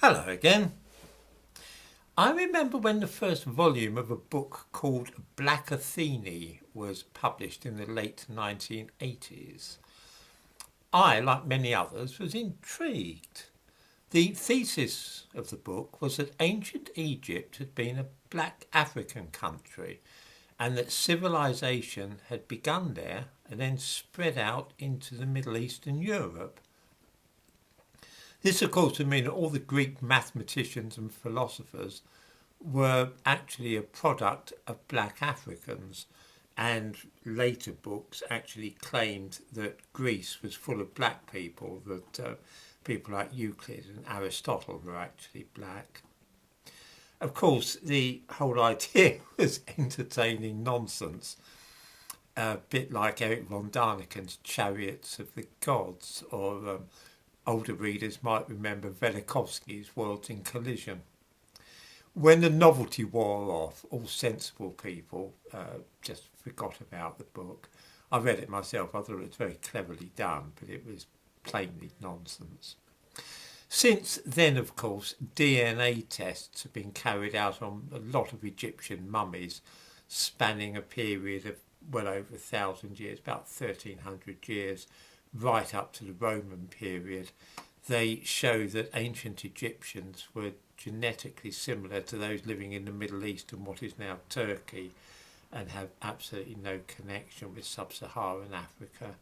Hello again. I remember when the first volume of a book called Black Athene was published in the late 1980s. I, like many others, was intrigued. The thesis of the book was that ancient Egypt had been a black African country and that civilization had begun there and then spread out into the Middle East and Europe. This, of course, would mean that all the Greek mathematicians and philosophers were actually a product of black Africans, and later books actually claimed that Greece was full of black people, that people like Euclid and Aristotle were actually black. Of course, the whole idea was entertaining nonsense, a bit like Eric von Daniken's Chariots of the Gods, or older readers might remember Velikovsky's Worlds in Collision. When the novelty wore off, all sensible people just forgot about the book. I read it myself. I thought it was very cleverly done, but it was plainly nonsense. Since then, of course, DNA tests have been carried out on a lot of Egyptian mummies, spanning a period of well over 1,000 years, about 1,300 years, right up to the Roman period. They show that ancient Egyptians were genetically similar to those living in the Middle East and what is now Turkey, and have absolutely no connection with sub-Saharan Africa.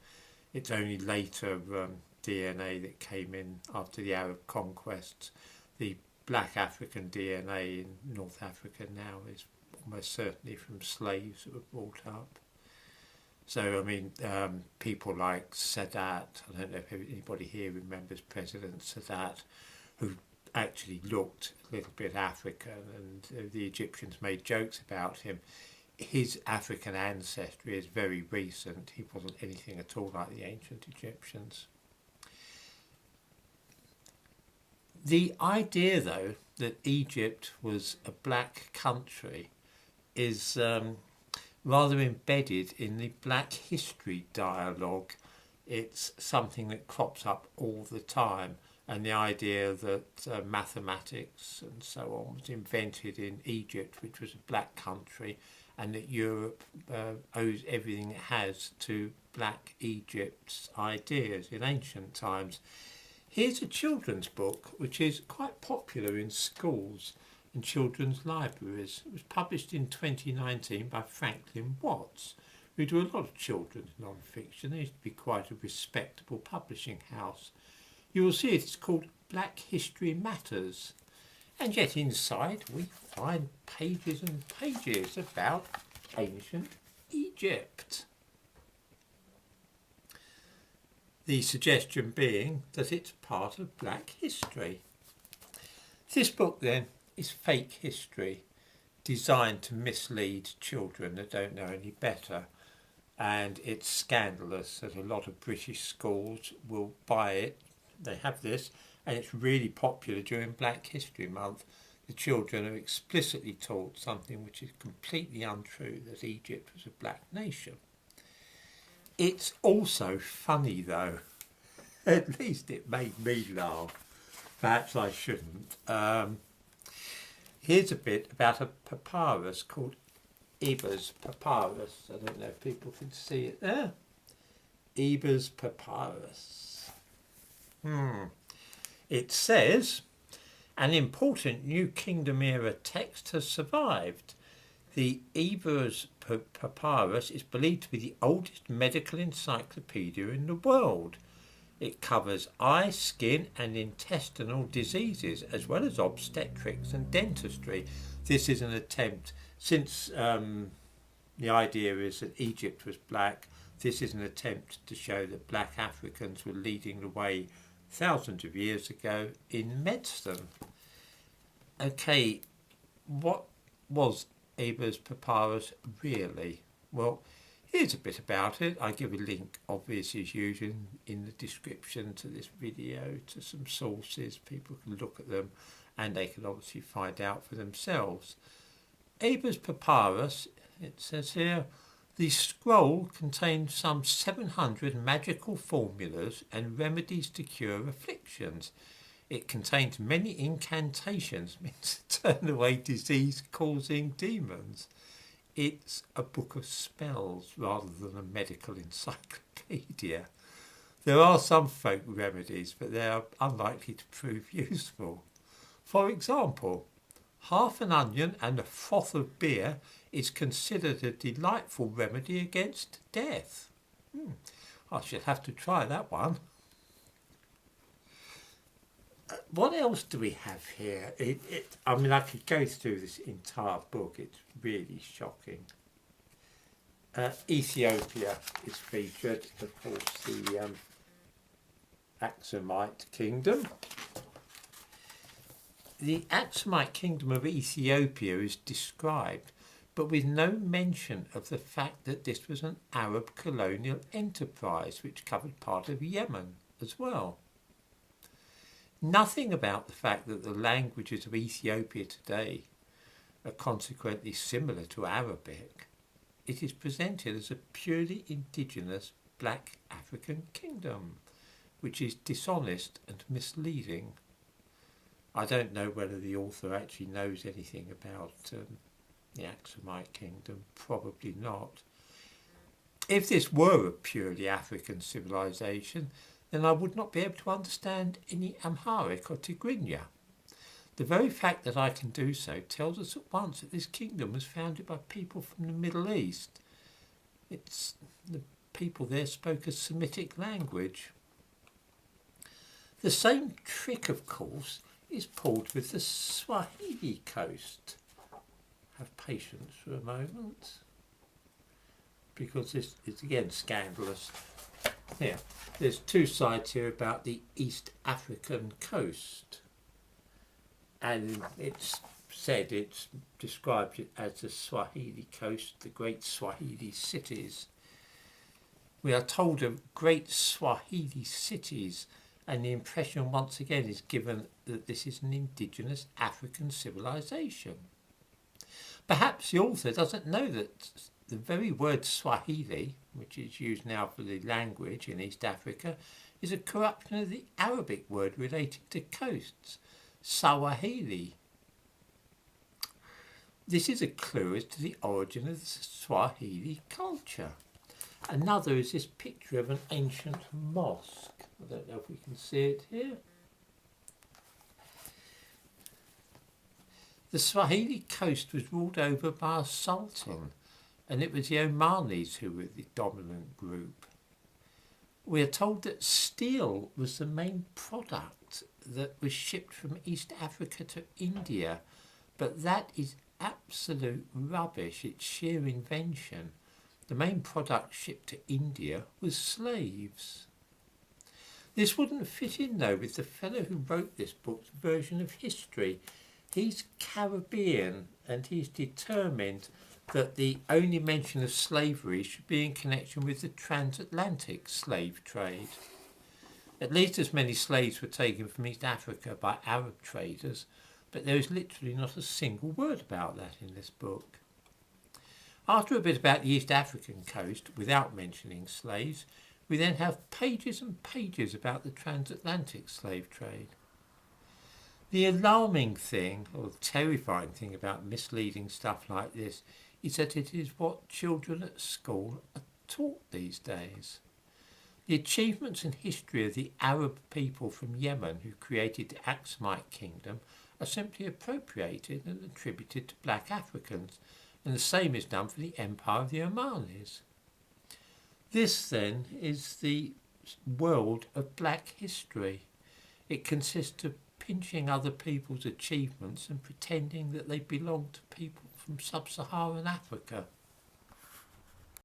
It's only later DNA that came in after the Arab conquests. The black African DNA in North Africa now is almost certainly from slaves that were brought up. So, I mean, people like Sadat, I don't know if anybody here remembers President Sadat, who actually looked a little bit African, and the Egyptians made jokes about him. His African ancestry is very recent. He wasn't anything at all like the ancient Egyptians. The idea, though, that Egypt was a black country is rather embedded in the black history dialogue. It's something that crops up all the time, and the idea that mathematics and so on was invented in Egypt, which was a black country, and that Europe owes everything it has to black Egypt's ideas in ancient times. Here's a children's book which is quite popular in schools and children's libraries. It was published in 2019 by Franklin Watts, who do a lot of children's non-fiction. They used to be quite a respectable publishing house. You will see it's called Black History Matters. And yet inside we find pages and pages about ancient Egypt. The suggestion being that it's part of black history. This book then is fake history, designed to mislead children that don't know any better. And it's scandalous that a lot of British schools will buy it. They have this, and it's really popular during Black History Month. The children are explicitly taught something which is completely untrue, that Egypt was a black nation. It's also funny, though. At least it made me laugh. Perhaps I shouldn't. Here's a bit about a papyrus called Eber's Papyrus. I don't know if people can see it there. Eber's Papyrus. It says, an important New Kingdom era text has survived. The Eber's Papyrus is believed to be the oldest medical encyclopedia in the world. It covers eye, skin and intestinal diseases, as well as obstetrics and dentistry. This is an attempt, since the idea is that Egypt was black, this is an attempt to show that black Africans were leading the way thousands of years ago in medicine. Okay, what was Eber's Papyrus really? Well, here's a bit about it. I give a link, obviously as usual, in the description to this video, to some sources. People can look at them and they can obviously find out for themselves. Eber's Papyrus, it says here, the scroll contains some 700 magical formulas and remedies to cure afflictions. It contains many incantations meant to turn away disease-causing demons. It's a book of spells rather than a medical encyclopedia. There are some folk remedies, but they are unlikely to prove useful. For example, half an onion and a froth of beer is considered a delightful remedy against death. I should have to try that one. What else do we have here? I mean, I could go through this entire book. It's really shocking. Ethiopia is featured, of course, the Aksumite kingdom. The Aksumite kingdom of Ethiopia is described, but with no mention of the fact that this was an Arab colonial enterprise which covered part of Yemen as well. Nothing about the fact that the languages of Ethiopia today are consequently similar to Arabic. It is presented as a purely indigenous black African kingdom, which is dishonest and misleading. I don't know whether the author actually knows anything about the Aksumite kingdom. Probably not. If this were a purely African civilization, then I would not be able to understand any Amharic or Tigrinya. The very fact that I can do so tells us at once that this kingdom was founded by people from the Middle East. The people there spoke a Semitic language. The same trick, of course, is pulled with the Swahili coast. Have patience for a moment, because this is again scandalous. Here, there's two sides here about the East African coast, and it's described it as the Swahili coast, the great Swahili cities. We are told of great Swahili cities, and the impression once again is given that this is an indigenous African civilization. Perhaps the author doesn't know that the very word Swahili, which is used now for the language in East Africa, is a corruption of the Arabic word relating to coasts, Swahili. This is a clue as to the origin of the Swahili culture. Another is this picture of an ancient mosque. I don't know if we can see it here. The Swahili coast was ruled over by a sultan, and it was the Omanis who were the dominant group. We are told that steel was the main product that was shipped from East Africa to India, but that is absolute rubbish. It's sheer invention. The main product shipped to India was slaves. This wouldn't fit in, though, with the fellow who wrote this book's version of history. He's Caribbean, and he's determined that the only mention of slavery should be in connection with the transatlantic slave trade. At least as many slaves were taken from East Africa by Arab traders, but there is literally not a single word about that in this book. After a bit about the East African coast, without mentioning slaves, we then have pages and pages about the transatlantic slave trade. The alarming thing, or terrifying thing about misleading stuff like this, is that it is what children at school are taught these days. The achievements and history of the Arab people from Yemen who created the Aksumite kingdom are simply appropriated and attributed to black Africans, and the same is done for the empire of the Omanis. This, then, is the world of black history. It consists of pinching other people's achievements and pretending that they belong to people from sub-Saharan Africa.